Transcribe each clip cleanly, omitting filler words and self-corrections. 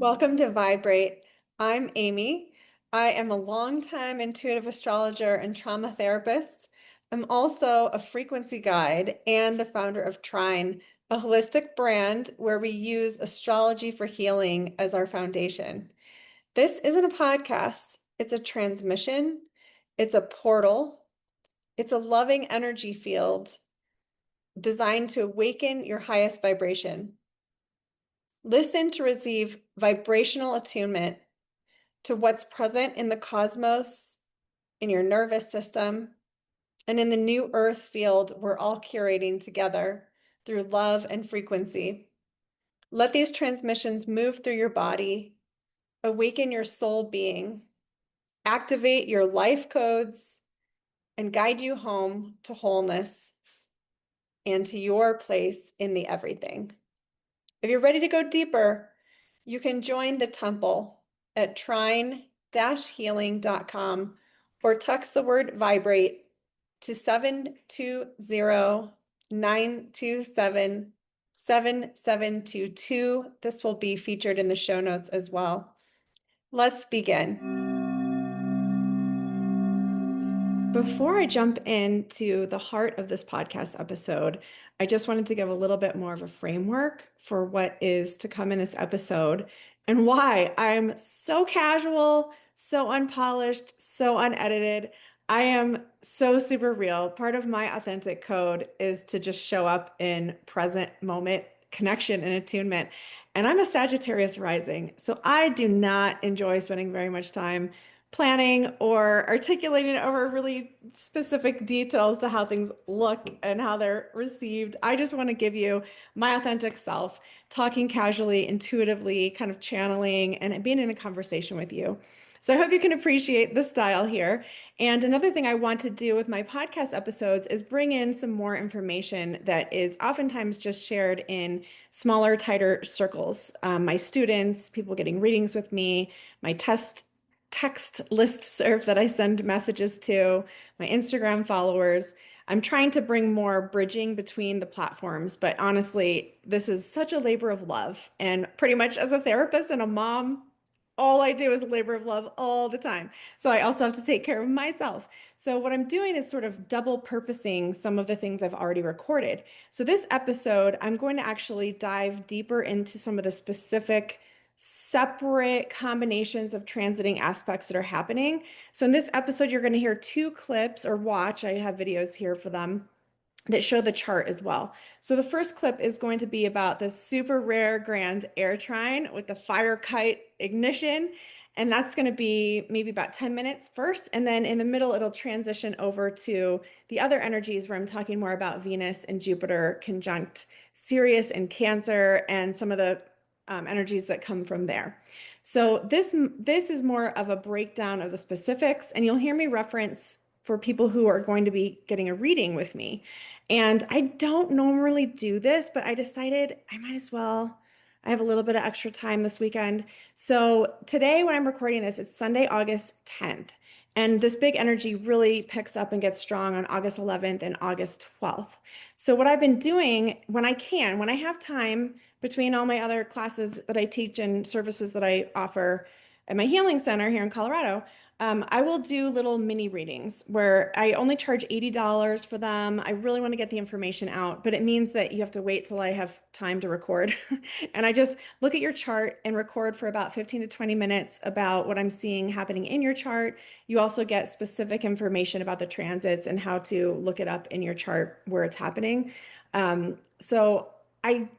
Welcome to Vibrate. I'm Amy. I am a longtime intuitive astrologer and trauma therapist. I'm also a frequency guide and the founder of Trine, a holistic brand where we use astrology for healing as our foundation. This isn't a podcast, it's a transmission, it's a portal, it's a loving energy field designed to awaken your highest vibration. Listen to receive vibrational attunement to what's present in the cosmos, in your nervous system, and in the new earth field we're all curating together through love and frequency. Let these transmissions move through your body, awaken your soul being, activate your life codes, and guide you home to wholeness and to your place in the everything. If you're ready to go deeper, you can join the temple at trine-healing.com or text the word vibrate to 720-927-7722. This will be featured in the show notes as well. Let's begin. Before I jump into the heart of this podcast episode, I just wanted to give a little bit more of a framework for what is to come in this episode and why I'm so casual, so unpolished, so unedited. I am so super real. Part of my authentic code is to just show up in present moment connection and attunement. And I'm a Sagittarius rising, so I do not enjoy spending very much time planning or articulating over really specific details to how things look and how they're received. I just want to give you my authentic self, talking casually, intuitively, kind of channeling and being in a conversation with you. So I hope you can appreciate the style here. And another thing I want to do with my podcast episodes is bring in some more information that is oftentimes just shared in smaller, tighter circles. My students, people getting readings with me, my text list serve that I send messages to, my Instagram followers. I'm trying to bring more bridging between the platforms, but honestly, this is such a labor of love. And pretty much as a therapist and a mom, all I do is a labor of love all the time. So I also have to take care of myself. So what I'm doing is sort of double purposing some of the things I've already recorded. So this episode, I'm going to actually dive deeper into some of the specific separate combinations of transiting aspects that are happening. So in this episode, you're going to hear two clips or watch. I have videos here for them that show the chart as well. So the first clip is going to be about the super rare grand air trine with the fire kite ignition. And that's going to be maybe about 10 minutes first. And then in the middle, it'll transition over to the other energies where I'm talking more about Venus and Jupiter conjunct Sirius and Cancer and some of the energies that come from there. So this is more of a breakdown of the specifics, and you'll hear me reference for people who are going to be getting a reading with me. And I don't normally do this, but I decided I might as well. I have a little bit of extra time this weekend. So today, when I'm recording this, it's Sunday, August 10th. And this big energy really picks up and gets strong on August 11th and August 12th. So what I've been doing when I can, when I have time between all my other classes that I teach and services that I offer at my healing center here in Colorado, I will do little mini readings where I only charge $80 for them. I really want to get the information out, but it means that you have to wait till I have time to record. And I just look at your chart and record for about 15 to 20 minutes about what I'm seeing happening in your chart. You also get specific information about the transits and how to look it up in your chart where it's happening. So I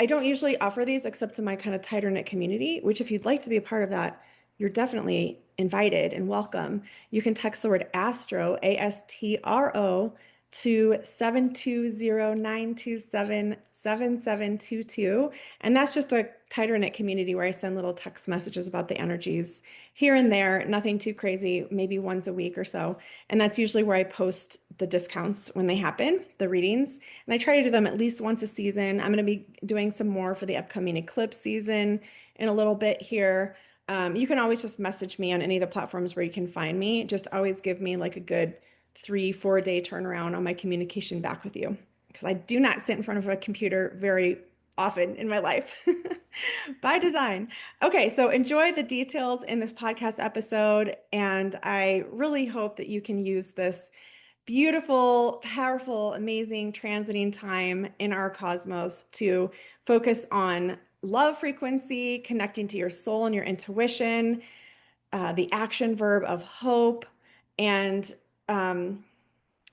don't usually offer these except to my kind of tighter knit community, which if you'd like to be a part of that, you're definitely invited and welcome. You can text the word astro, ASTRO, to 720-927-7722. And that's just a tighter knit community where I send little text messages about the energies here and there, nothing too crazy, maybe once a week or so. And that's usually where I post the discounts when they happen, the readings. And I try to do them at least once a season. I'm going to be doing some more for the upcoming eclipse season in a little bit here. You can always just message me on any of the platforms where you can find me. Just always give me like a good 3-4 day turnaround on my communication back with you because I do not sit in front of a computer very often in my life by design. Okay, so enjoy the details in this podcast episode, and I really hope that you can use this beautiful, powerful, amazing transiting time in our cosmos to focus on love frequency, connecting to your soul and your intuition, the action verb of hope, and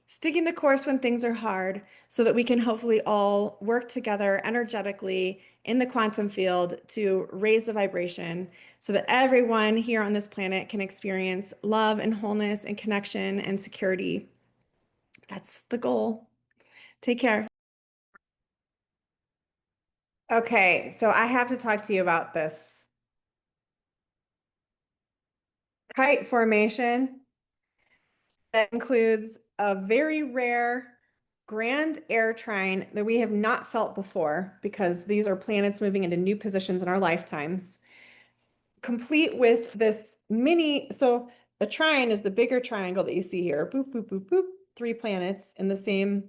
sticking the course when things are hard so that we can hopefully all work together energetically in the quantum field to raise the vibration so that everyone here on this planet can experience love and wholeness and connection and security. That's the goal. Take care. Okay, so I have to talk to you about this kite formation that includes a very rare grand air trine that we have not felt before because these are planets moving into new positions in our lifetimes, complete with this mini. So a trine is the bigger triangle that you see here. Boop, boop, boop, boop. Three planets in the same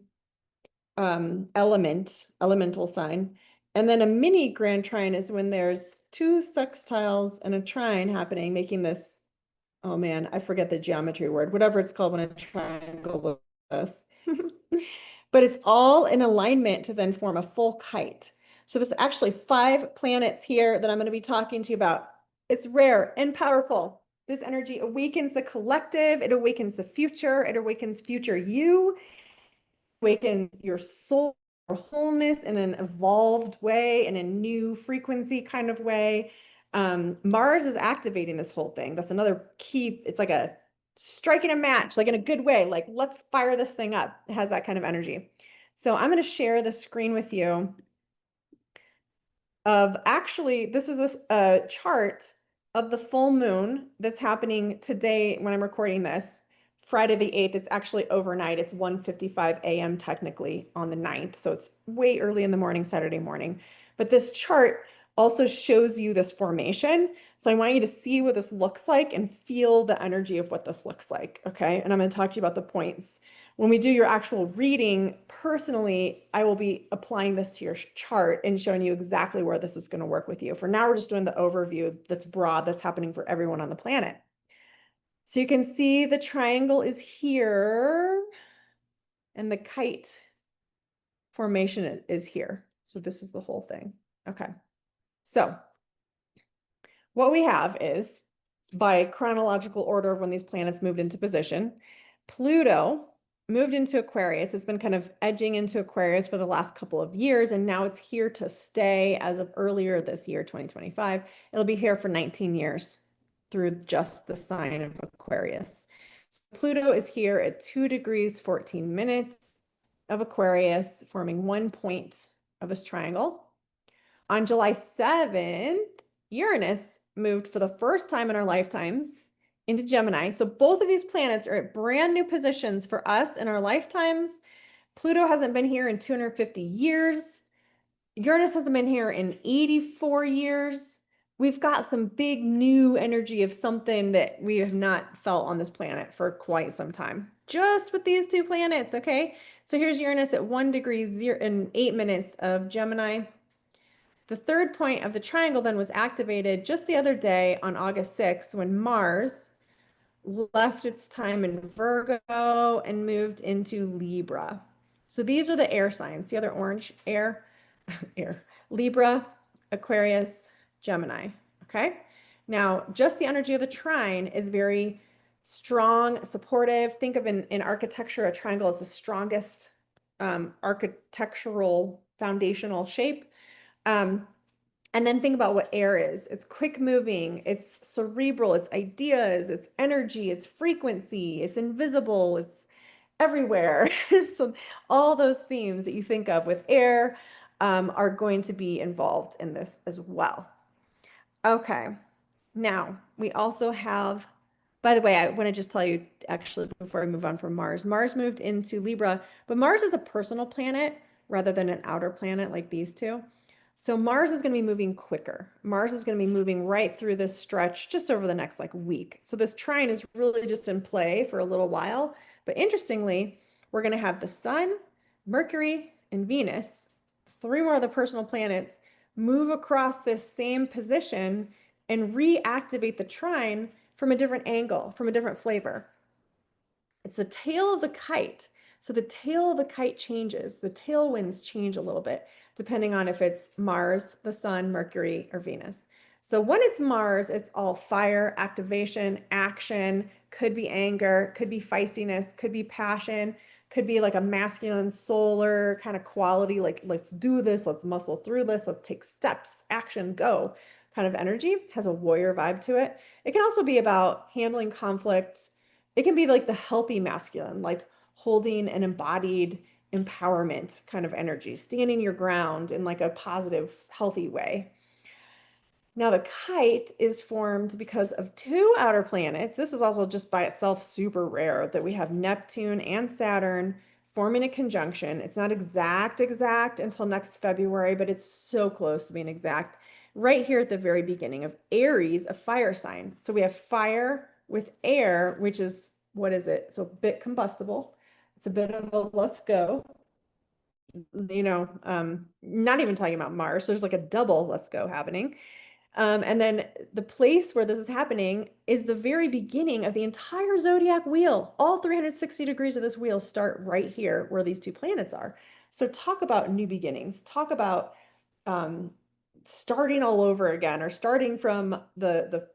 elemental sign. And then a mini grand trine is when there's two sextiles and a trine happening, making this, oh man, I forget the geometry word, whatever it's called when a triangle looks like this. But it's all in alignment to then form a full kite. So there's actually 5 planets here that I'm going to be talking to you about. It's rare and powerful. This energy awakens the collective, it awakens the future, it awakens future you, awakens your soul, your wholeness in an evolved way, in a new frequency kind of way. Mars is activating this whole thing. That's another key. It's like a striking a match, like in a good way, like let's fire this thing up. It has that kind of energy. So I'm going to share the screen with you of actually, this is a chart of the full moon that's happening today when I'm recording this. Friday the 8th, it's actually overnight. It's 1:55 a.m. technically on the 9th. So it's way early in the morning, Saturday morning. But this chart also shows you this formation. So I want you to see what this looks like and feel the energy of what this looks like. Okay. And I'm going to talk to you about the points. When we do your actual reading, personally, I will be applying this to your chart and showing you exactly where this is going to work with you. For now, we're just doing the overview that's broad, that's happening for everyone on the planet. So you can see the triangle is here and the kite formation is here. So this is the whole thing. Okay. So what we have is, by chronological order of when these planets moved into position, Pluto moved into Aquarius. It's been kind of edging into Aquarius for the last couple of years, and now it's here to stay as of earlier this year, 2025. It'll be here for 19 years through just the sign of Aquarius. So Pluto is here at 2 degrees 14 minutes of Aquarius, forming one point of this triangle. On July 7th, Uranus moved for the first time in our lifetimes into Gemini. So both of these planets are at brand new positions for us in our lifetimes. Pluto hasn't been here in 250 years. Uranus hasn't been here in 84 years. We've got some big new energy of something that we have not felt on this planet for quite some time. Just with these two planets, okay? So here's Uranus at 1 degree 0 and 8 minutes of Gemini. The third point of the triangle then was activated just the other day on August 6th when Mars left its time in Virgo and moved into Libra. So these are the air signs. The other orange, air, air, Libra, Aquarius, Gemini. Okay. Now, just the energy of the trine is very strong, supportive. Think of in architecture, a triangle is the strongest architectural foundational shape. And then think about what air is. It's quick moving, it's cerebral, it's ideas, it's energy, it's frequency, it's invisible, it's everywhere. So all those themes that you think of with air are going to be involved in this as well. Okay, now we also have, by the way, I want to just tell you actually before I move on from Mars, Mars moved into Libra, but Mars is a personal planet rather than an outer planet like these two. So Mars is going to be moving quicker. Mars is going to be moving right through this stretch just over the next like week. So this trine is really just in play for a little while. But interestingly, we're going to have the Sun, Mercury, and Venus three more of the personal planets move across this same position and reactivate the trine from a different angle, from a different flavor. It's the tail of the kite. So the tail of the kite changes. The tailwinds change a little bit, depending on if it's Mars, the Sun, Mercury, or Venus. So when it's Mars, it's all fire, activation, action, could be anger, could be feistiness, could be passion, could be like a masculine solar kind of quality, like let's do this, let's muscle through this, let's take steps, action, go kind of energy, has a warrior vibe to it. It can also be about handling conflict. It can be like the healthy masculine, like holding an embodied empowerment kind of energy, standing your ground in like a positive, healthy way. Now, the kite is formed because of two outer planets. This is also just by itself super rare that we have Neptune and Saturn forming a conjunction. It's not exact until next February, but it's so close to being exact. Right here at the very beginning of Aries, a fire sign. So we have fire with air, which is, what is it? It's a bit combustible. It's a bit of a let's go. Not even talking about Mars. So there's like a double let's go happening. And then the place where this is happening is the very beginning of the entire zodiac wheel. All 360 degrees of this wheel start right here where these two planets are. So talk about new beginnings. Talk about starting all over again, or starting from the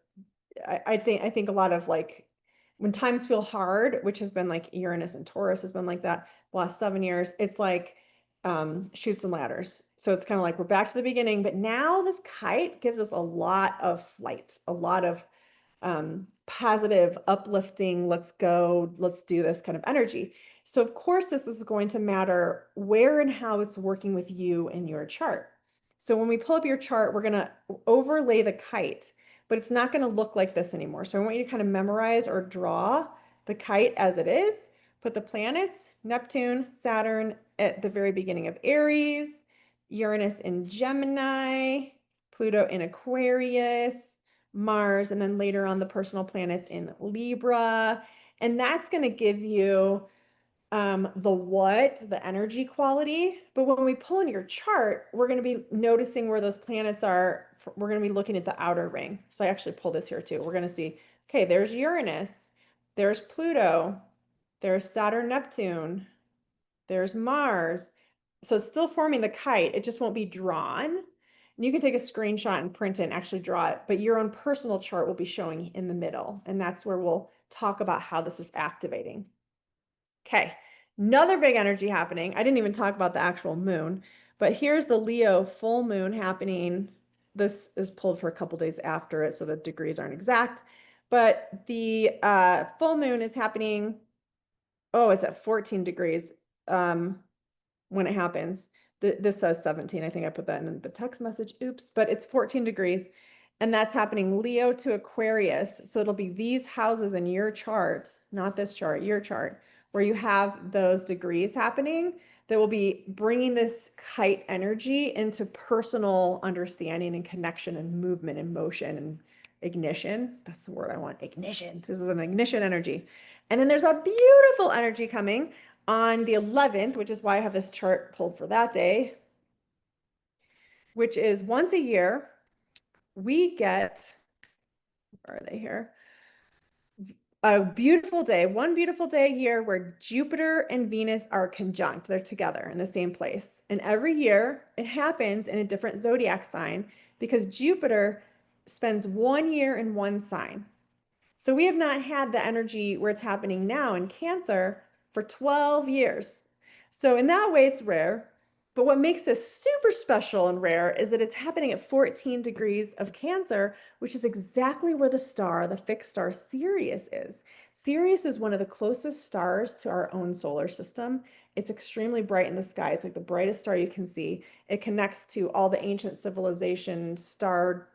I think a lot of like when times feel hard, which has been like Uranus and Taurus has been like that the last 7 years, it's like Chutes and Ladders. So it's kind of like we're back to the beginning, but now this kite gives us a lot of flight, a lot of positive, uplifting, let's go, let's do this kind of energy. So of course, this is going to matter where and how it's working with you in your chart. So when we pull up your chart, we're going to overlay the kite, but it's not going to look like this anymore. So I want you to kind of memorize or draw the kite as it is. Put the planets, Neptune, Saturn at the very beginning of Aries, Uranus in Gemini, Pluto in Aquarius, Mars, and then later on the personal planets in Libra. And that's going to give you the energy quality. But when we pull in your chart, we're going to be noticing where those planets are. We're going to be looking at the outer ring. So I actually pulled this here too. We're going to see, okay, there's Uranus, there's Pluto, there's Saturn, Neptune, there's Mars. So it's still forming the kite. It just won't be drawn. And you can take a screenshot and print it and actually draw it, but your own personal chart will be showing in the middle. And that's where we'll talk about how this is activating. Okay, another big energy happening. I didn't even talk about the actual moon, but here's the Leo full moon happening. This is pulled for a couple days after it, so the degrees aren't exact. But the full moon is happening. Oh, it's at 14 degrees when it happens. This says 17. I think I put that in the text message. Oops, but it's 14 degrees. And that's happening Leo to Aquarius. So it'll be these houses in your chart, not this chart, your chart, where you have those degrees happening that will be bringing this kite energy into personal understanding and connection and movement and motion and ignition. That's the word I want, ignition. This is an ignition energy. And then there's a beautiful energy coming on the 11th, which is why I have this chart pulled for that day, which is once a year, we get, where are they here? A beautiful day, one beautiful day a year where Jupiter and Venus are conjunct. They're together in the same place. And every year it happens in a different zodiac sign because Jupiter spends 1 year in one sign. So we have not had the energy where it's happening now in Cancer for 12 years. So in that way, it's rare. But what makes this super special and rare is that it's happening at 14 degrees of Cancer, which is exactly where the star, the fixed star Sirius is. Sirius is one of the closest stars to our own solar system. It's extremely bright in the sky. It's like the brightest star you can see. It connects to all the ancient civilization star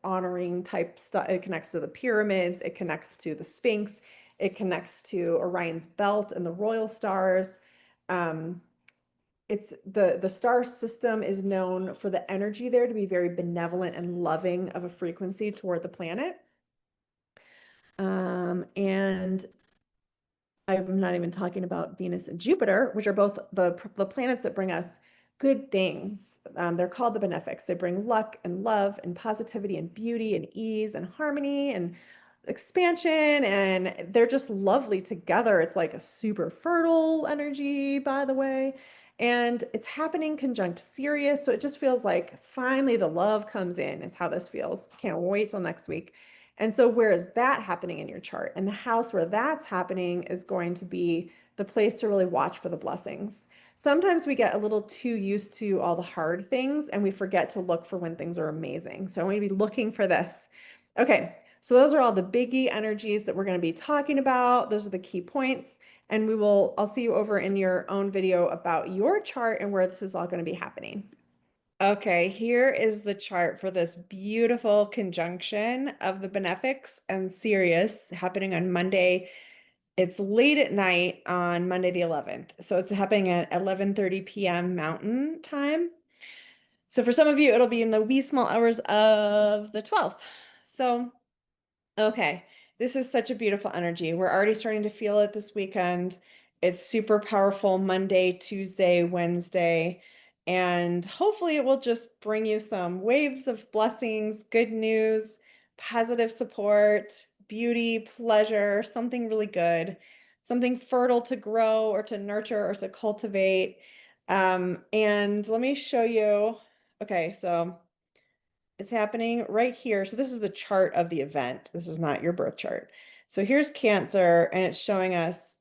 honoring type stuff. It connects to the pyramids. It connects to the Sphinx. It connects to Orion's belt and the royal stars. It's the star system is known for the energy there to be very benevolent and loving of a frequency toward the planet. And I'm not even talking about Venus and Jupiter, which are both the planets that bring us good things. They're called the benefics. They bring luck and love and positivity and beauty and ease and harmony and expansion, and they're just lovely together. It's like a super fertile energy, by the way. And it's happening conjunct Sirius. So it just feels like finally the love comes in, is how this feels. Can't wait till next week. And so, where is that happening in your chart? And the house where that's happening is going to be the place to really watch for the blessings. Sometimes we get a little too used to all the hard things and we forget to look for when things are amazing. So I want you to be looking for this. Okay, so those are all the biggie energies that we're going to be talking about. Those are the key points. And I'll see you over in your own video about your chart and where this is all going to be happening. Okay, here is the chart for this beautiful conjunction of the benefics and Sirius happening on Monday. It's late at night on Monday the 11th. So it's happening at 11:30 p.m. Mountain Time. So for some of you, it'll be in the wee small hours of the 12th. So, okay, this is such a beautiful energy. We're already starting to feel it this weekend. It's super powerful Monday, Tuesday, Wednesday, and hopefully it will just bring you some waves of blessings, good news, positive support, beauty, pleasure, something really good, something fertile to grow or to nurture or to cultivate. And let me show you. Okay, so it's happening right here. So this is the chart of the event. This is not your birth chart. So here's Cancer, and it's showing us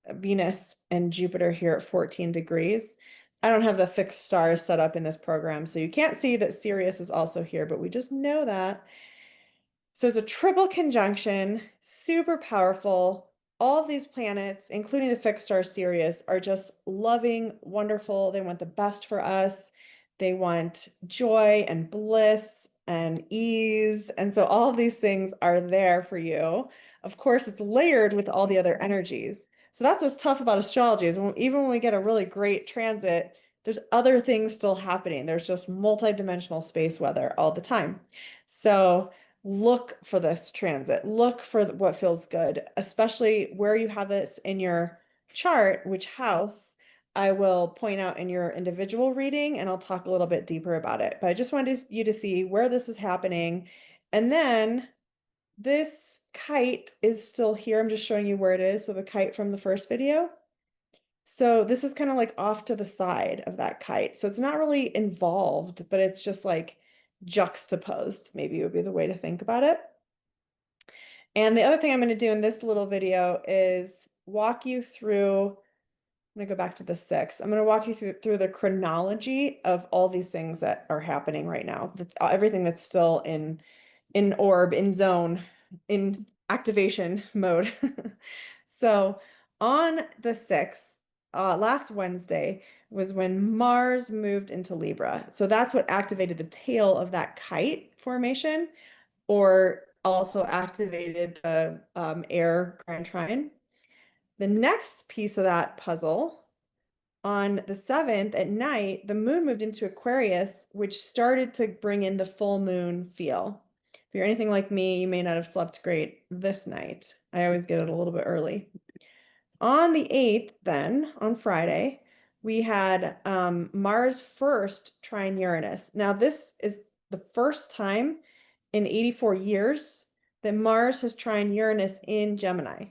Venus and Jupiter here at 14 degrees. I don't have the fixed stars set up in this program, so you can't see that Sirius is also here, but we just know that. So it's a triple conjunction, super powerful. All of these planets, including the fixed star Sirius, are just loving, wonderful. They want the best for us. They want joy and bliss and ease. And so all of these things are there for you. Of course, it's layered with all the other energies. So that's what's tough about astrology is even when we get a really great transit, there's other things still happening. There's just multidimensional space weather all the time. So look for this transit. Look for what feels good, especially where you have this in your chart, which house I will point out in your individual reading, and I'll talk a little bit deeper about it. But I just wanted you to see where this is happening. And then this kite is still here. I'm just showing you where it is. So the kite from the first video. So this is kind of like off to the side of that kite. So it's not really involved, but it's just like juxtaposed, maybe would be the way to think about it. And the other thing I'm going to do in this little video is walk you through, I'm going to go back to the 6. I'm going to walk you through the chronology of all these things that are happening right now. Everything that's still in orb, in zone, in activation mode. So on the 6th, last Wednesday was when Mars moved into Libra. So that's what activated the tail of that kite formation, or also activated the air grand trine. The next piece of that puzzle, on the 7th at night, the moon moved into Aquarius, which started to bring in the full moon feel. If you're anything like me, you may not have slept great this night. I always get it a little bit early. On the 8th, then, on Friday, we had Mars first trine Uranus. Now, this is the first time in 84 years that Mars has trine Uranus in Gemini.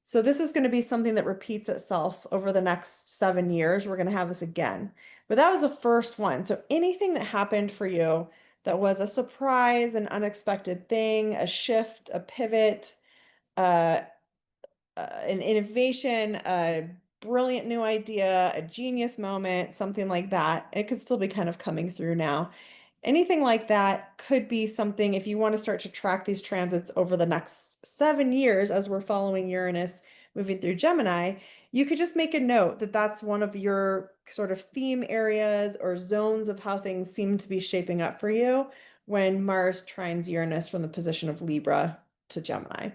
So this is going to be something that repeats itself over the next 7 years. We're going to have this again. But that was the first one. So anything that happened for you that was a surprise, an unexpected thing, a shift, a pivot, uh, an innovation, a brilliant new idea, a genius moment, something like that, it could still be kind of coming through now. Anything like that could be something, if you want to start to track these transits over the next 7 years as we're following Uranus moving through Gemini, you could just make a note that that's one of your sort of theme areas or zones of how things seem to be shaping up for you when Mars trines Uranus from the position of Libra to Gemini.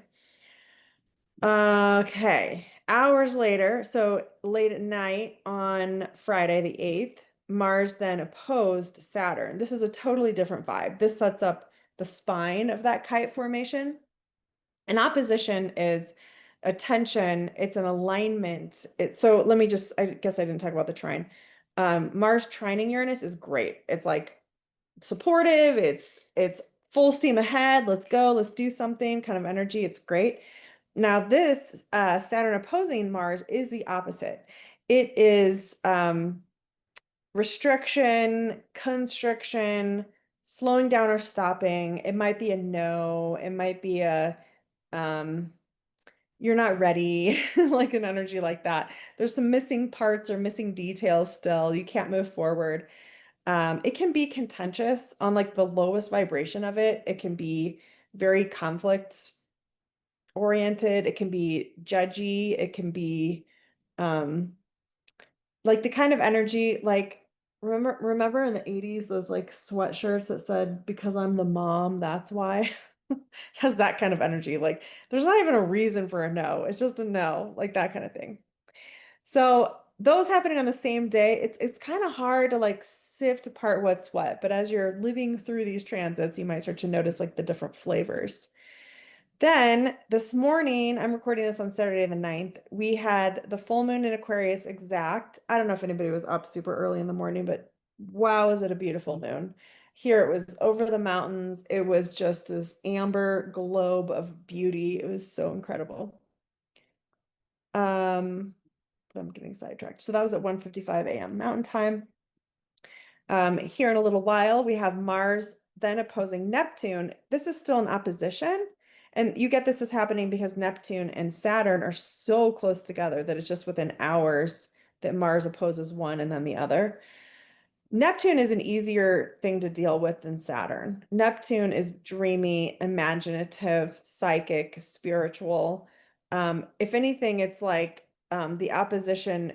Okay, hours later, so late at night on Friday the 8th, Mars then opposed Saturn. This is a totally different vibe. This sets up the spine of that kite formation. An opposition is a tension, it's an alignment. So let me just, I guess I didn't talk about the trine. Mars trining Uranus is great. It's like supportive, it's full steam ahead, let's go, let's do something kind of energy. It's great. Now, this Saturn opposing Mars is the opposite. It is restriction, constriction, slowing down or stopping. It might be a no, it might be a um, you're not ready, like an energy like that. There's some missing parts or missing details still. You can't move forward. It can be contentious on like the lowest vibration of it. It can be very conflict oriented. It can be judgy. It can be um like the kind of energy like remember in the 80s those like sweatshirts that said because I'm the mom, that's why. Has that kind of energy. Like there's not even a reason for a no. It's just a no, like that kind of thing. So those happening on the same day, it's kind of hard to like sift apart what's what. But as you're living through these transits, you might start to notice like the different flavors. Then this morning, I'm recording this on Saturday the 9th. We had the full moon in Aquarius exact. I don't know if anybody was up super early in the morning, but wow, is it a beautiful moon. Here it was over the mountains. It was just this amber globe of beauty. It was so incredible. Um, I'm getting sidetracked. So that was at 1:55 a.m. Mountain Time. Here in a little while, we have Mars then opposing Neptune. This is still in opposition. And you get this is happening because Neptune and Saturn are so close together that it's just within hours that Mars opposes one and then the other. Neptune is an easier thing to deal with than Saturn. Neptune is dreamy, imaginative, psychic, spiritual. If anything, it's like the opposition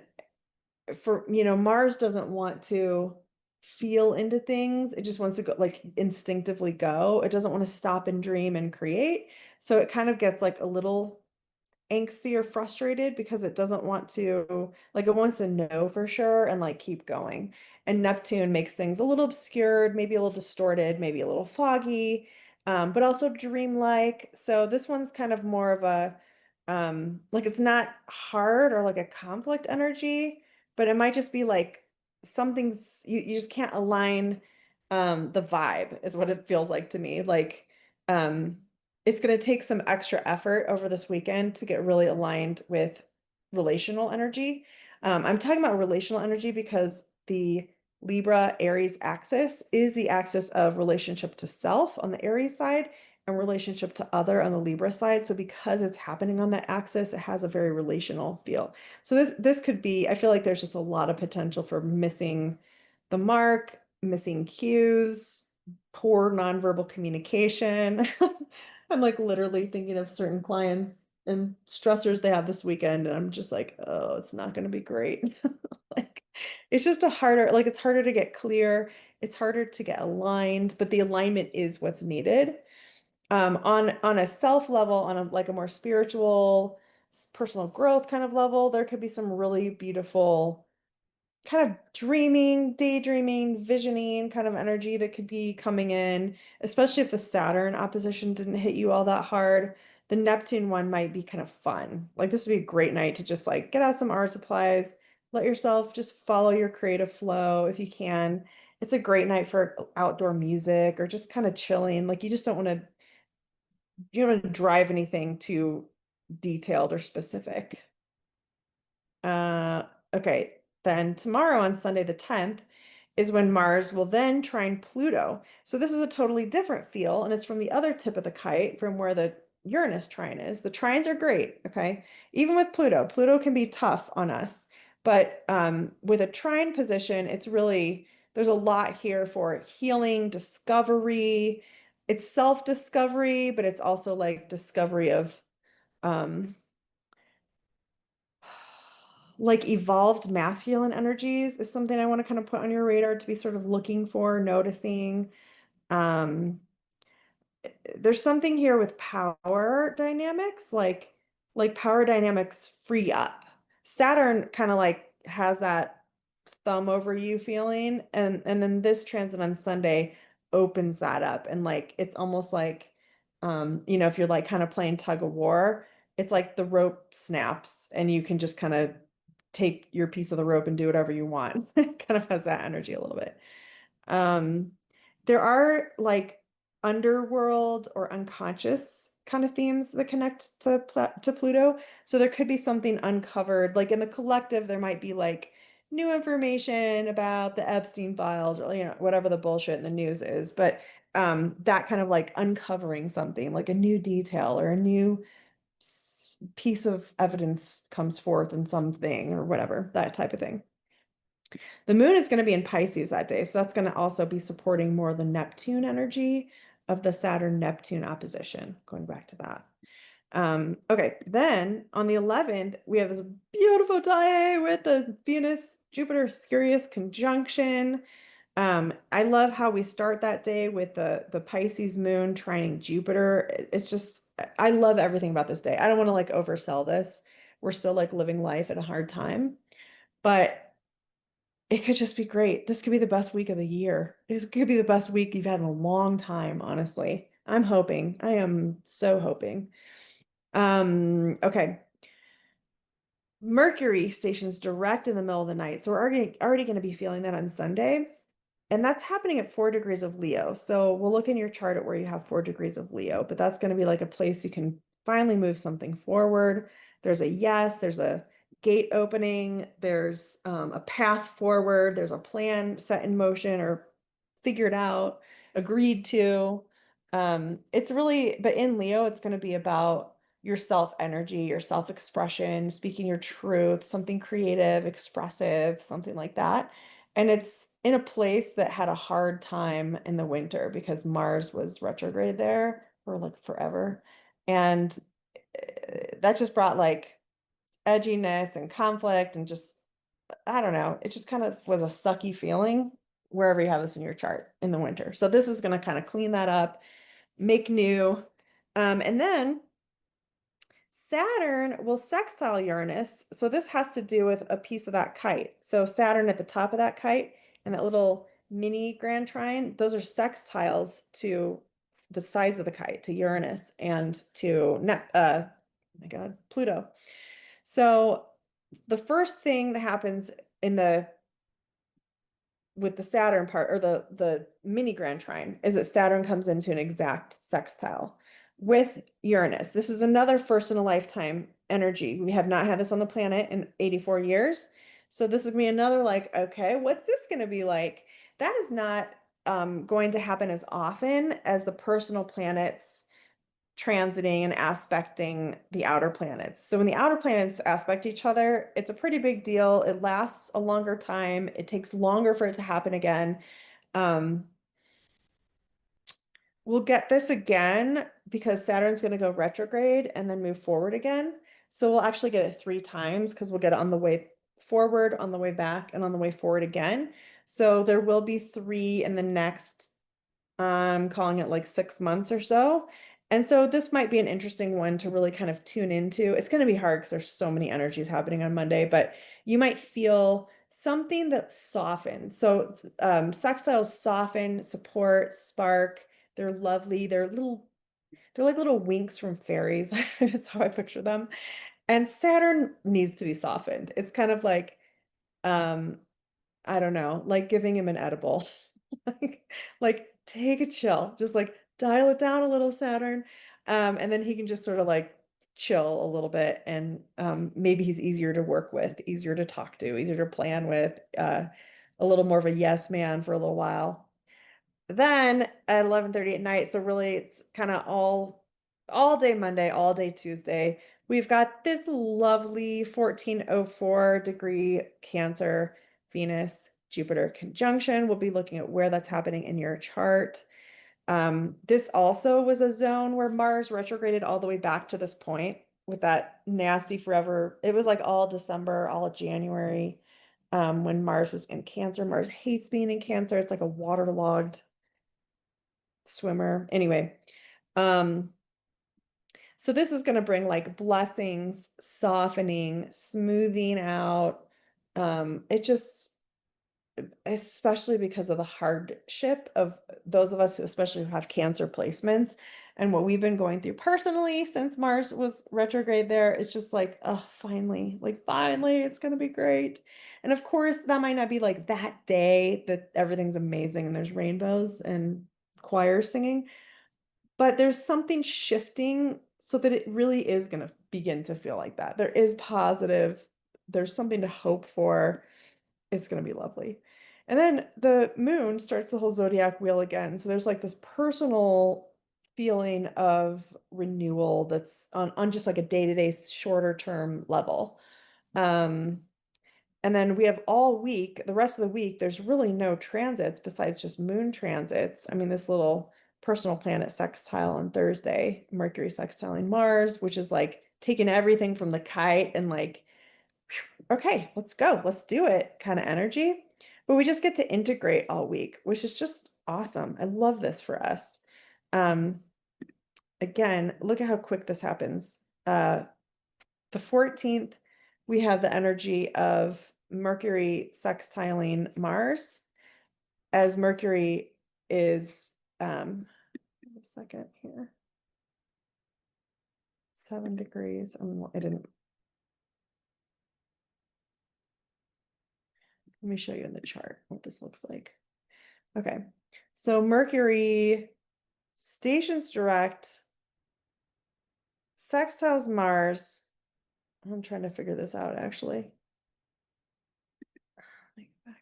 for Mars doesn't want to feel into things. It just wants to go like instinctively go. It doesn't want to stop and dream and create. So it kind of gets like a little angsty or frustrated because it doesn't want to like it wants to know for sure and like keep going. And Neptune makes things a little obscured, maybe a little distorted, maybe a little foggy, but also dreamlike. So this one's kind of more of a like it's not hard or like a conflict energy, but it might just be like something's you just can't align the vibe is what it feels like to me. Like it's going to take some extra effort over this weekend to get really aligned with relational energy. I'm talking about relational energy because the Libra Aries axis is the axis of relationship to self on the Aries side and relationship to other on the Libra side. So because it's happening on that axis, it has a very relational feel. So this could be, I feel like there's just a lot of potential for missing the mark, missing cues, poor nonverbal communication. I'm like literally thinking of certain clients and stressors they have this weekend, and I'm just like, oh, it's not going to be great. Like, it's just a harder, like, it's harder to get clear, it's harder to get aligned, but the alignment is what's needed. On a self level, on a like a more spiritual, personal growth kind of level, there could be some really beautiful kind of dreaming, daydreaming, visioning kind of energy that could be coming in, especially if the Saturn opposition didn't hit you all that hard. The Neptune one might be kind of fun. Like this would be a great night to just like get out some art supplies, let yourself just follow your creative flow if you can. It's a great night for outdoor music or just kind of chilling. Like you don't want to drive anything too detailed or specific. Okay. Then tomorrow on Sunday the 10th is when Mars will then trine Pluto. So this is a totally different feel, and it's from the other tip of the kite, from where the Uranus trine is. The trines are great, okay? Even with Pluto, Pluto can be tough on us, but with a trine position, it's really, there's a lot here for healing, discovery. It's self-discovery, but it's also like discovery of um like evolved masculine energies is something I want to kind of put on your radar to be sort of looking for, noticing. Um, there's something here with power dynamics, like power dynamics free up. Saturn kind of like has that thumb over you feeling, and then this transit on Sunday opens that up, and like it's almost like if you're like kind of playing tug of war, it's like the rope snaps and you can just kind of take your piece of the rope and do whatever you want. It kind of has that energy a little bit. Um, there are like underworld or unconscious kind of themes that connect to Pluto. So there could be something uncovered. Like in the collective, there might be like new information about the Epstein files or whatever the bullshit in the news is. But that kind of like uncovering something, like a new detail or a new piece of evidence comes forth in something or whatever, that type of thing. The moon is going to be in Pisces that day, so that's going to also be supporting more the Neptune energy of the Saturn-Neptune opposition, going back to that. Okay, then on the 11th, we have this beautiful day with the Venus-Jupiter Sirius conjunction. I love how we start that day with the Pisces moon trining Jupiter. It's just, I love everything about this day. I don't want to like oversell this. We're still like living life at a hard time, but it could just be great. This could be the best week of the year. This could be the best week you've had in a long time, honestly. I'm hoping. I am so hoping. Okay. Mercury stations direct in the middle of the night. So we're already going to be feeling that on Sunday. And that's happening at 4 degrees of Leo. So we'll look in your chart at where you have 4 degrees of Leo, but that's going to be like a place you can finally move something forward. There's a yes, there's a gate opening, there's a path forward, there's a plan set in motion or figured out, agreed to. It's really, but in Leo, it's going to be about your self energy, your self expression, speaking your truth, something creative, expressive, something like that. And it's in a place that had a hard time in the winter because Mars was retrograde there for like forever. And that just brought like edginess and conflict and just, I don't know, it just kind of was a sucky feeling wherever you have this in your chart in the winter. So this is going to kind of clean that up, make new. And then Saturn will sextile Uranus. So this has to do with a piece of that kite. So Saturn at the top of that kite and that little mini grand trine, those are sextiles to the size of the kite, to Uranus and to oh my God, Pluto. So the first thing that happens in the with the Saturn part or the mini grand trine is that Saturn comes into an exact sextile with Uranus. This is another first in a lifetime energy. We have not had this on the planet in 84 years. So this is gonna be another like, okay, what's this going to be like? That is not going to happen as often as the personal planets transiting and aspecting the outer planets. So when the outer planets aspect each other, it's a pretty big deal. It lasts a longer time. It takes longer for it to happen again. Um, we'll get this again because Saturn's going to go retrograde and then move forward again. So we'll actually get it 3 times because we'll get it on the way forward, on the way back, and on the way forward again. So there will be 3 in the next, I'm calling it like 6 months or so. And so this might be an interesting one to really kind of tune into. It's going to be hard because there's so many energies happening on Monday, but you might feel something that softens. So sextiles soften, support, spark. They're lovely. They're like little winks from fairies. That's how I picture them. And Saturn needs to be softened. It's kind of like um I don't know, like giving him an edible. Like take a chill, just like dial it down a little, Saturn. And then he can just sort of like chill a little bit and maybe he's easier to work with, easier to talk to, easier to plan with, a little more of a yes man for a little while. Then at 11:30 at night, so really it's kind of all day Monday, all day Tuesday. We've got this lovely 1404-degree Cancer Venus Jupiter conjunction. We'll be looking at where that's happening in your chart. This also was a zone where Mars retrograded all the way back to this point with that nasty forever. It was like all December, all January, when Mars was in Cancer. Mars hates being in Cancer. It's like a waterlogged swimmer. Anyway, um, so this is going to bring like blessings, softening, smoothing out. It just, especially because of the hardship of those of us who especially who have Cancer placements, and what we've been going through personally since Mars was retrograde there. It's just like, oh, finally, like finally, it's gonna be great. And of course, that might not be like that day that everything's amazing and there's rainbows and choir singing, but there's something shifting so that it really is going to begin to feel like that. There is positive, there's something to hope for. It's going to be lovely. And then the moon starts the whole zodiac wheel again. So there's like this personal feeling of renewal that's on just like a day-to-day shorter term level. Um, and then we have all week, the rest of the week, there's really no transits besides just moon transits. I mean, this little personal planet sextile on Thursday, Mercury sextiling Mars, which is like taking everything from the kite and like, okay, let's go, let's do it kind of energy. But we just get to integrate all week, which is just awesome. I love this for us. Um, Again, look at how quick this happens. The 14th, we have the energy of Mercury sextiling Mars as Mercury is, a second here, 7 degrees. I didn't, let me show you in the chart what this looks like. Okay, so Mercury stations direct, sextiles Mars. I'm trying to figure this out actually. Back here.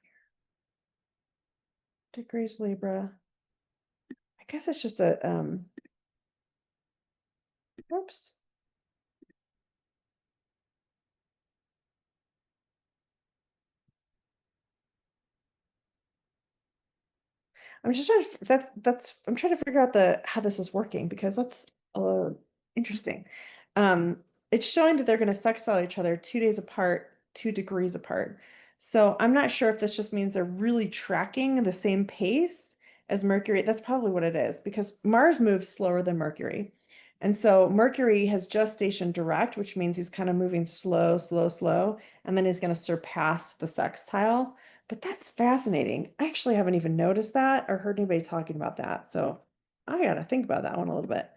Degrees Libra. I guess it's just a oops. I'm just trying to, I'm trying to figure out how this is working because that's interesting. Um, it's showing that they're going to sextile each other 2 days apart, 2 degrees apart. So I'm not sure if this just means they're really tracking the same pace as Mercury. That's probably what it is because Mars moves slower than Mercury. And so Mercury has just stationed direct, which means he's kind of moving slow, slow, slow, and then he's going to surpass the sextile. But that's fascinating. I actually haven't even noticed that or heard anybody talking about that. So I gotta think about that one a little bit.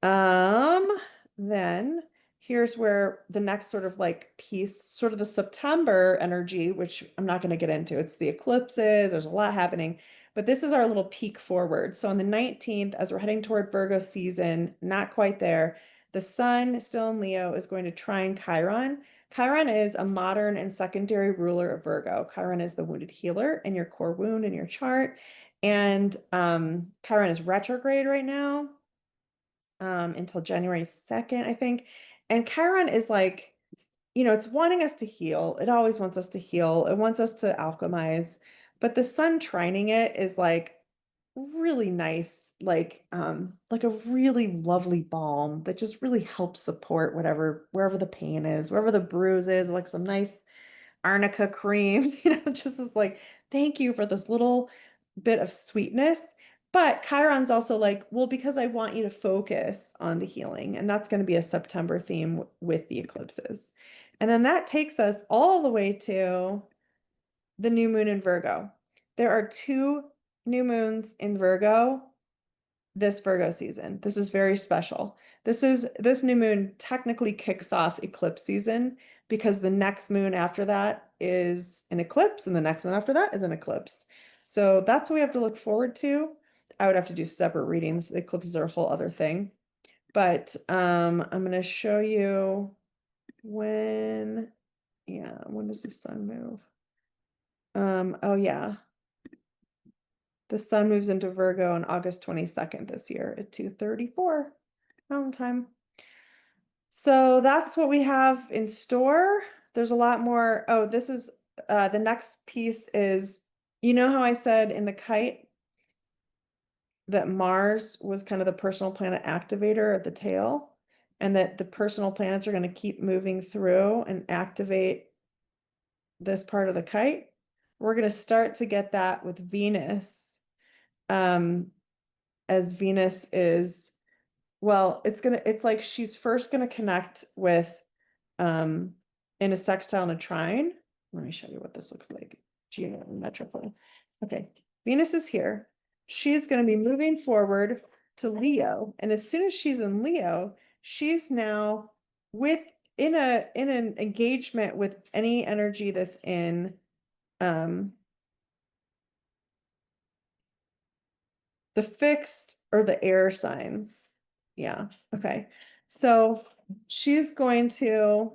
Um, then here's where the next sort of like piece, sort of the September energy, which I'm not going to get into. It's the eclipses, there's a lot happening, but this is our little peek forward. So on the 19th, as we're heading toward Virgo season, not quite there, the sun still in Leo is going to trine Chiron. Chiron is a modern and secondary ruler of Virgo. Chiron is the wounded healer in your core wound in your chart. And Chiron is retrograde right now until January 2nd, I think. And Chiron is like, it's wanting us to heal. It always wants us to heal. It wants us to alchemize. But the sun trining it is like really nice, like a really lovely balm that just really helps support wherever the pain is, wherever the bruise is, like some nice arnica cream, just as like, thank you for this little bit of sweetness. But Chiron's also like, well, because I want you to focus on the healing. And that's going to be a September theme with the eclipses. And then that takes us all the way to the new moon in Virgo. There are 2 new moons in Virgo this Virgo season. This is very special. This new moon technically kicks off eclipse season because the next moon after that is an eclipse and the next one after that is an eclipse. So that's what we have to look forward to. I would have to do separate readings. The eclipses are a whole other thing. But I'm going to show you when does the sun move? Oh yeah. The sun moves into Virgo on August 22nd this year at 2:34 Mountain Time. So that's what we have in store. There's a lot more. Oh, this is the next piece is, how I said in the kite that Mars was kind of the personal planet activator at the tail, and that the personal planets are going to keep moving through and activate this part of the kite. We're going to start to get that with Venus. As Venus is, well, it's like she's first gonna connect with in a sextile and a trine. Let me show you what this looks like geometrically. Okay, Venus is here. She's going to be moving forward to Leo. And as soon as she's in Leo, she's now with in an engagement with any energy that's in um the fixed or the air signs. Yeah. Okay. So she's going to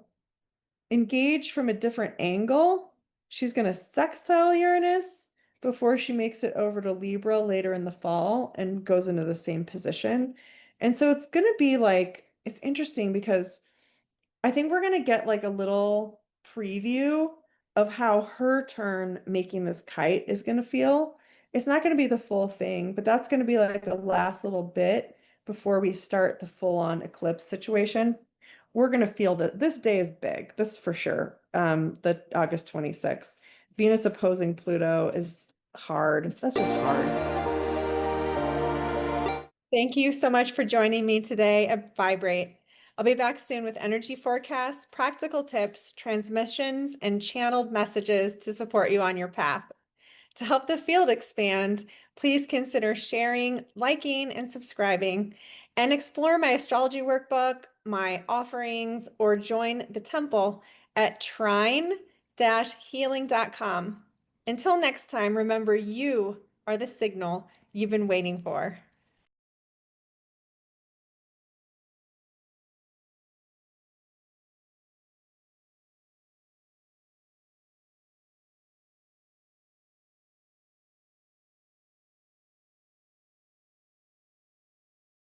engage from a different angle. She's going to sextile Uranus before she makes it over to Libra later in the fall and goes into the same position. And so it's going to be like, it's interesting because I think we're going to get like a little preview of how her turn making this kite is going to feel. It's not going to be the full thing, but that's going to be like a last little bit before we start the full-on eclipse situation. We're going to feel that this day is big, this for sure. The August 26th. Venus opposing Pluto is hard. That's just hard. Thank you so much for joining me today at Vibrate. I'll be back soon with energy forecasts, practical tips, transmissions, and channeled messages to support you on your path. To help the field expand, please consider sharing, liking, and subscribing, and explore my astrology workbook, my offerings, or join the temple at trine-healing.com. Until next time, remember you are the signal you've been waiting for.